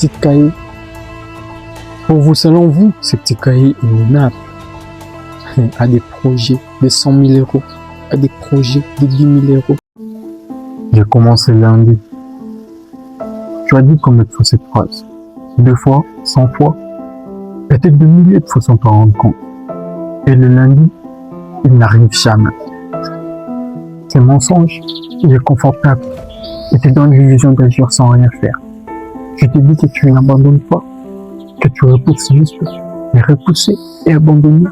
petits cahiers. Pour vous, selon vous, ces petits cahiers innommables, à des projets de 100 000 euros, à des projets de 10 000 euros. J'ai commencé lundi. Tu as dit combien de fois cette phrase? 2 fois, 100 fois, peut-être des milliers de fois sans t'en rendre compte. Et le lundi, il n'arrive jamais. Ce mensonge, il est confortable. Et te donne l'illusion d'agir sans rien faire. Je te dis que tu n'abandonnes pas, que tu repousses juste. Mais repousser et abandonner,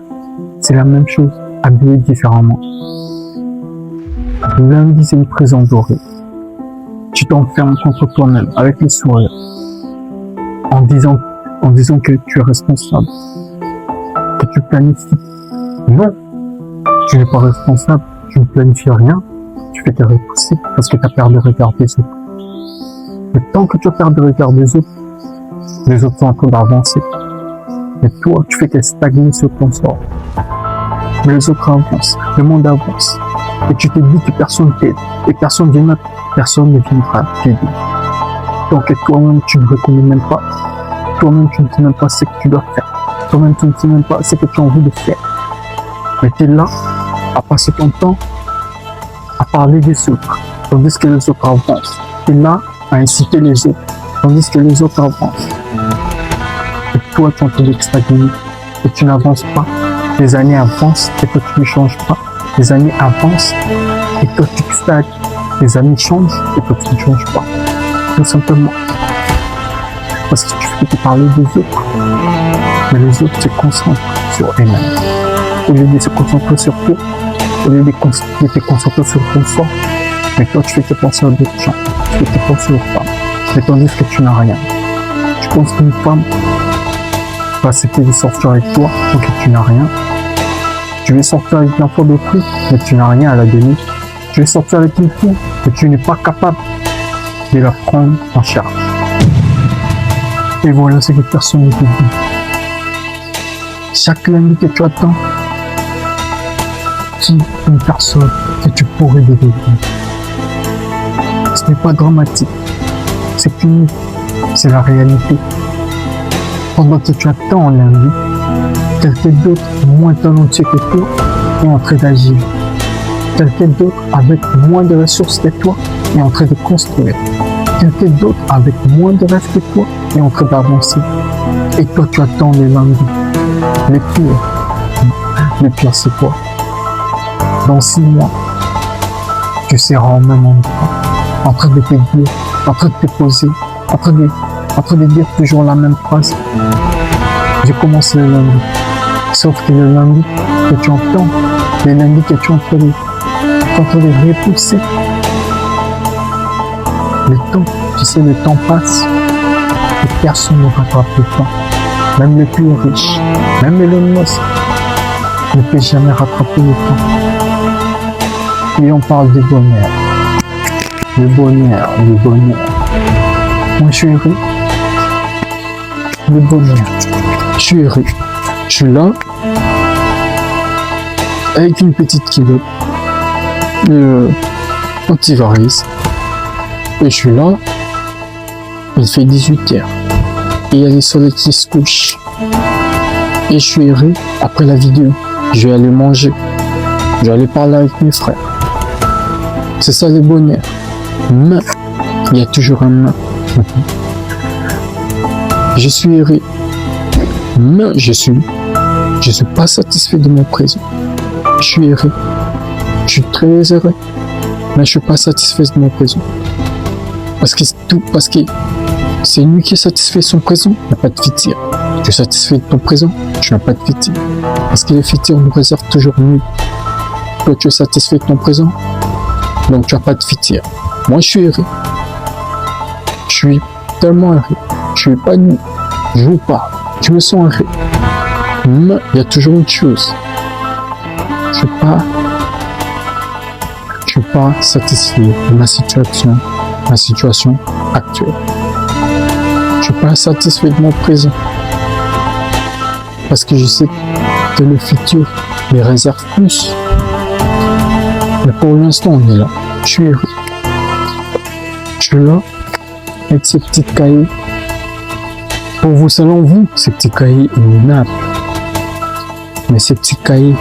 c'est la même chose, habillé différemment. Lundi, c'est une prison dorée. Tu t'enfermes contre toi-même avec les sourires, en disant que tu es responsable, que tu planifies. Non, tu n'es pas responsable, tu ne planifies rien, tu fais te repousser parce que tu as peur de regarder les autres. Mais tant que tu as peur de regarder les autres sont en train d'avancer. Et toi, tu fais que stagner sur ton sort. Mais les autres avancent, le monde avance. Et tu te dis que personne t'aide, et personne ne viendra t'aider. Donc toi-même, tu ne reconnais même pas. Toi-même, tu ne sais même pas ce que tu dois faire. Toi-même, tu ne sais même pas ce que tu as envie de faire. Mais tu es là, à passer ton temps, à parler des autres, tandis que les autres avancent. Tu es là, à inciter les autres, tandis que les autres avancent. Et toi, tu es en train de stagner, et tu n'avances pas. Les années avancent, et toi, tu ne changes pas. Les années avancent, et toi, tu stagnes. Les années changent, et toi, tu ne changes pas. Tout simplement. Parce que tu fais que parler des autres. Mais les autres se concentrent sur eux-mêmes. Au lieu de se concentrer sur toi, au lieu de te concentrer sur ton sort, mais toi, tu fais que penser à d'autres gens. Tu fais que penser aux femmes. Mais tandis que tu n'as rien. Tu penses qu'une femme va accepter de sortir avec toi, donc tu n'as rien. Tu veux sortir avec l'enfant d'autrui, mais tu n'as rien à la donner. Tu veux sortir avec une fille, mais tu n'es pas capable de la prendre en charge. Et voilà ce que personne ne te dit. Chaque lundi que tu attends, qui une personne que tu pourrais devenir. Ce n'est pas dramatique, c'est fini, c'est la réalité. Pendant que tu attends en lundi, quelqu'un d'autre moins talentueux que toi est en train d'agir. Quelqu'un d'autre avec moins de ressources que toi est en train de construire. Quelqu'un d'autre avec moins de rêves que toi est en train d'avancer. Et toi, tu attends le lundi. Le pire, c'est quoi? Dans 6 mois, tu seras au même endroit, en train de te dire, en train de te poser, en train de dire toujours la même phrase. J'ai commencé le lundi. Sauf que le lundi que tu entends, le lundi que tu es en train de repousser, le temps, tu sais, le temps passe et personne ne rattrape le temps. Même le plus riche, même Elon Musk ne peut jamais rattraper le temps. Et on parle de bonheur. Le bonheur, le bonheur. Moi, je suis heureux. Le bonheur. Je suis heureux. Je suis là, avec une petite kilo antivarice. Et je suis là, il fait 18h. Et il y a le soleil qui se couche. Et je suis heureux. Après la vidéo, je vais aller manger. Je vais aller parler avec mes frères. C'est ça le bonheur. Mais, il y a toujours un mais. Je suis heureux. Mais je suis pas satisfait de mon présent. Je suis heureux. Je suis très heureux. Mais je suis pas satisfait de mon présent. Parce que c'est lui qui est satisfait de son présent, n'a pas de futur. Tu es satisfait de ton présent, tu n'as pas de futur. Parce que le futur nous réserve toujours mieux. Toi, tu es satisfait de ton présent, donc tu n'as pas de futur. Moi, je suis heureux. Je suis tellement heureux. Je suis épanoui. Je vous parle. Je me sens heureux. Mais il y a toujours une chose. Je suis pas satisfait de ma situation actuelle. Je suis pas satisfait de mon présent. Parce que je sais que le futur les réserve plus. Mais pour l'instant, on est là. Je suis heureux. Je suis là, avec ces petits cahiers, Pour vous, selon vous, ce petit cahier est minable. Mais ce petit cahier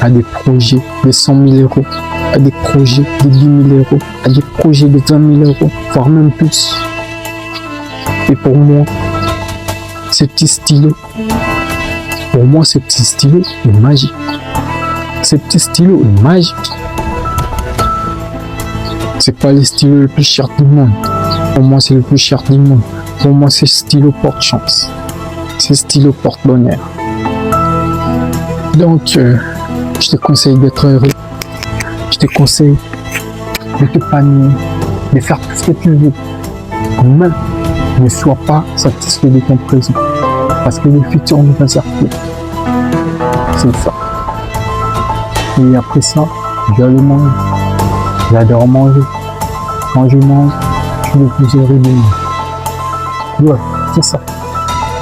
a des projets de 100 000 euros, a des projets de 10 000 euros, a des projets de 20 000 euros, voire même plus. Et pour moi, ce petit stylo, est magique. Ce petit stylo est magique. C'est pas le stylo le plus cher du monde. Pour moi, c'est le plus cher du monde. Pour moi, ce stylo porte chance. Ce stylo porte bonheur. Donc, je te conseille d'être heureux. Je te conseille de t'épanouir, de faire tout ce que tu veux. Mais ne sois pas satisfait de ton présent. Parce que le futur nous réserve plus. C'est ça. Et après ça, je vais aller manger. J'adore manger. Quand je mange, je suis le plus heureux du monde. Ouais, c'est ça.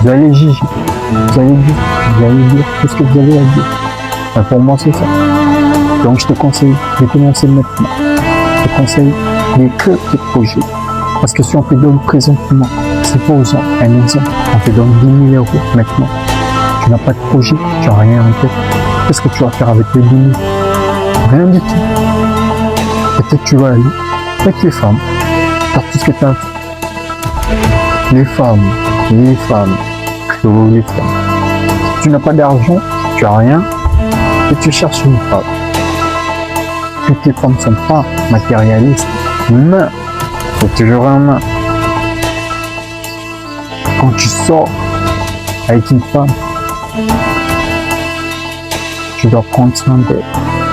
Vous allez juger. Vous allez dire tout ce que vous avez à dire. Mais pour moi, c'est ça. Donc, je te conseille de commencer maintenant. Je te conseille d'écrire tes projets. Parce que si on te donne présentement, supposons un exemple, on te donne 10 000 euros maintenant. Tu n'as pas de projet, tu n'as rien en tête. Qu'est-ce que tu vas faire avec les 10 000? Rien du tout. Peut-être tu vas aller avec les femmes, faire tout ce que tu as fait. Les femmes. Si tu n'as pas d'argent, tu n'as rien, et tu cherches une femme. Toutes les femmes ne sont pas matérialistes, mais c'est toujours un main. Quand tu sors avec une femme, tu dois prendre soin d'elle.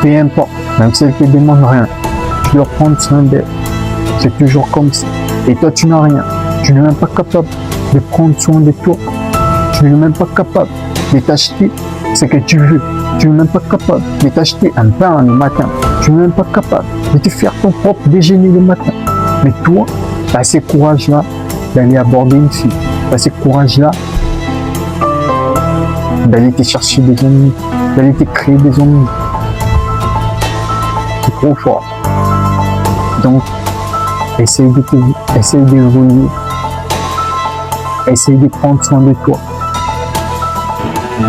Peu importe, même si elle te demande rien, tu dois prendre soin d'elle. C'est toujours comme ça. Et toi, tu n'as rien. Tu n'es même pas capable de prendre soin de toi. Tu n'es même pas capable de t'acheter ce que tu veux. Tu n'es même pas capable de t'acheter un pain le matin. Tu n'es même pas capable de te faire ton propre déjeuner le matin. Mais toi, tu as ce courage-là d'aller aborder une fille. Tu as ce courage-là d'aller te chercher des ennemis, d'aller te créer des ennemis. C'est trop fort. Donc, essaye d'évoluer. Essaye de prendre soin de toi.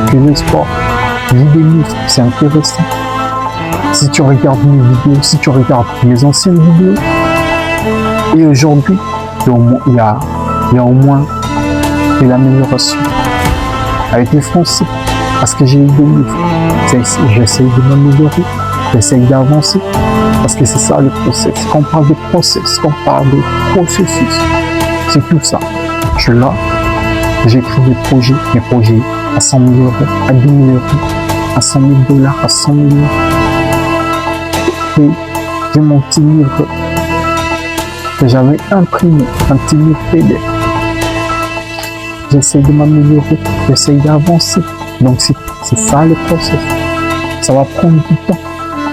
Fais le sport, lis des livres, c'est intéressant. Si tu regardes mes vidéos, si tu regardes mes anciennes vidéos, et aujourd'hui, il y a au moins de l'amélioration. Avec les Français, parce que j'ai eu des livres, j'essaye de m'améliorer, j'essaye d'avancer, parce que c'est ça le process. Quand on parle de process, quand on parle de processus, c'est tout ça. Je suis là, j'écris mes projets à 100 000 euros, à 10 000 euros, à 100 000 $, à 100 millions. Et j'ai mon petit livre que j'avais imprimé, un petit livre PDF. J'essaye de m'améliorer, j'essaye d'avancer. Donc c'est ça le process. Ça va prendre du temps,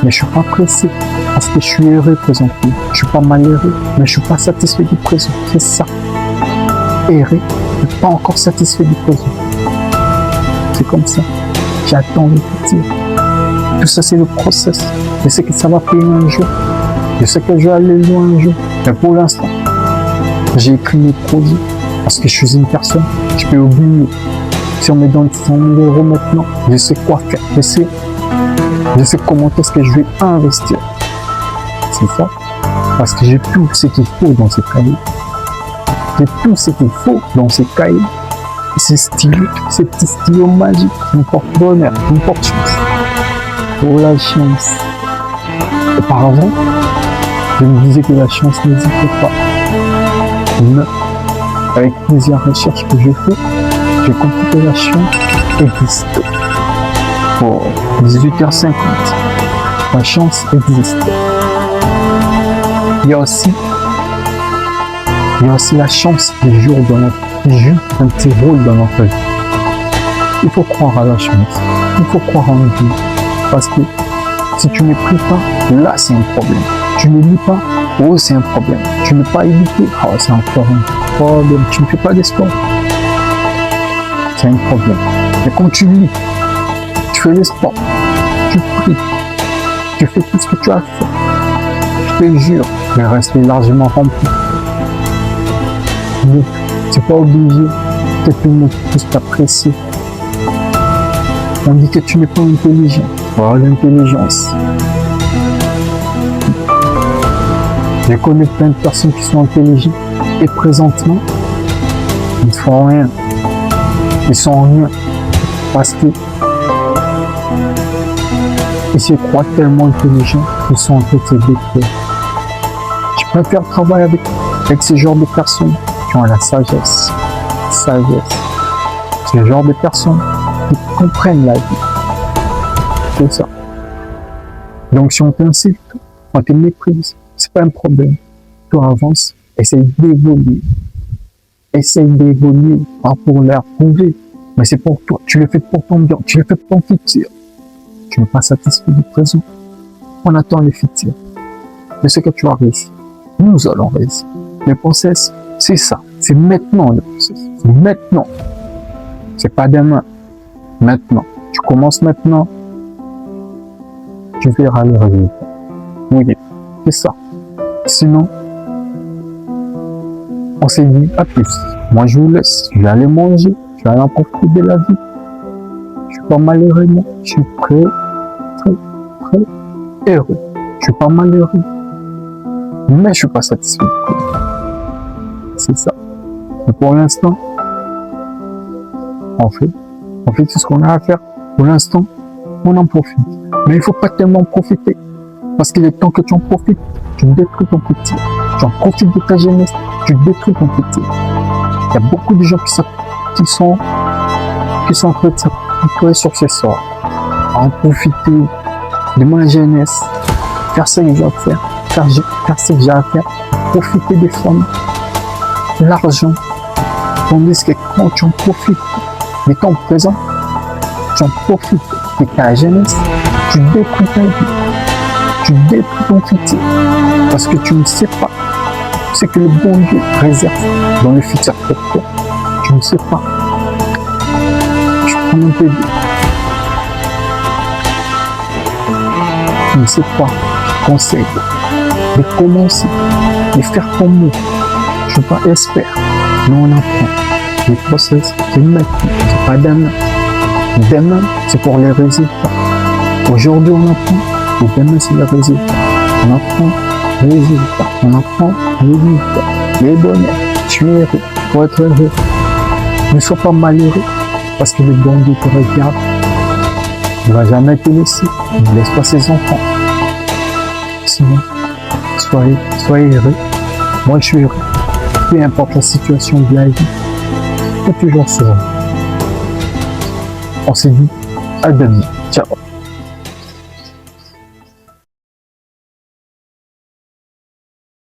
mais je suis pas pressé parce que je suis heureux présentement. Je suis pas malheureux, mais je suis pas satisfait du présent. C'est ça. Heureux, mais pas encore satisfait du présent. C'est comme ça. J'attends le futur. Tout ça, c'est le process. Je sais que ça va payer un jour. Je sais que je vais aller loin un jour. Mais pour l'instant, j'ai écrit mes projets parce que je suis une personne. Je peux oublier. Si on me donne 100 000 euros maintenant, je sais quoi faire. Je sais comment est-ce que je vais investir. C'est ça. Parce que j'ai tout ce qu'il faut dans ces cahiers. J'ai tout ce qu'il faut dans ces cahiers. Ces stylos, ces petits stylos magiques qui me portent bonheur, qui me portent chance. Pour la chance. Auparavant, je me disais que la chance n'existait pas. Mais avec plusieurs recherches que je fais, j'ai compris que la chance existe. Pour 18h50, la chance existe. Il y a aussi la chance qui joue un petit rôle dans notre vie. Il faut croire à la chance. Il faut croire en Dieu. Parce que si tu ne pries pas, là c'est un problème. Tu ne lis pas, oh c'est un problème. Tu n'es pas éduqué, oh c'est encore un problème. Tu ne fais pas d'espoir, c'est un problème. Mais quand tu lis, tu fais l'espoir, tu pries, tu fais tout ce que tu as fait, je te jure, je vais rester largement rempli. C'est pas obligé que tout le monde puisse t'apprécier. On dit que tu n'es pas intelligent. Voilà l'intelligence. Je connais plein de personnes qui sont intelligentes et présentement, ils ne font rien. Ils sont rien. Parce que ils se croient tellement intelligents qu'ils sont en train de se détruire. Je préfère travailler avec ce genre de personnes qui ont la sagesse. Sagesse. C'est le genre de personnes qui comprennent la vie. C'est ça. Donc si on t'insulte, on te méprise, c'est pas un problème. Toi avance, essaye d'évoluer. Essaye d'évoluer, pas pour leur prouver, mais c'est pour toi. Tu le fais pour ton bien, tu le fais pour ton futur. Tu n'es pas satisfait du présent. On attend le futur. Je sais que tu vas réussir. Nous allons réussir. Le process, c'est ça. C'est maintenant le process. C'est maintenant. C'est pas demain. Maintenant. Tu commences maintenant. Tu verras les résultats. Oui, c'est ça. Sinon, on s'est dit à plus. Moi, je vous laisse. Je vais aller manger. Je vais aller en profiter de la vie. Je suis pas malheureux, moi. Je suis très heureux. Je suis pas malheureux. Mais je suis pas satisfait. C'est ça. Mais pour l'instant, on fait tout ce qu'on a à faire. Pour l'instant, on en profite. Mais il faut pas tellement profiter. Parce qu'il est temps que tu en profites. Tu détruis ton futur. Tu en profites de ta jeunesse. Tu détruis ton futur. Il y a beaucoup de gens qui sont en train de s'appuyer sur ce sort. En profiter de ma jeunesse. Faire ce que j'ai à faire. Faire ce que j'ai à faire. Profiter des femmes. L'argent. Tandis que quand tu en profites de ton présent, tu en profites de ta jeunesse, tu détruis ta vie. Tu détruis ton futur. Parce que tu ne sais pas ce que le bon Dieu réserve dans le futur pour toi. Tu ne sais pas. Tu prends un peu tu ne sais pas. Je conseille de commencer, de faire comme nous. Je ne sais pas, espère. Mais on apprend. Le process, c'est maintenant, c'est pas demain. Demain, c'est pour les résultats. Aujourd'hui, on apprend. Et demain, c'est les résultats. On apprend les résultats. On apprend les résultats. Les bonheurs. Tu es heureux. Pour être heureux. Ne sois pas malheureux. Parce que le bon Dieu te regarde. Il ne va jamais te laisser. Il ne laisse pas ses enfants. Sinon, soyez heureux. Moi, je suis heureux. Peu importe la situation de la vie. C'est toujours souvent. On se dit à demain. Ciao.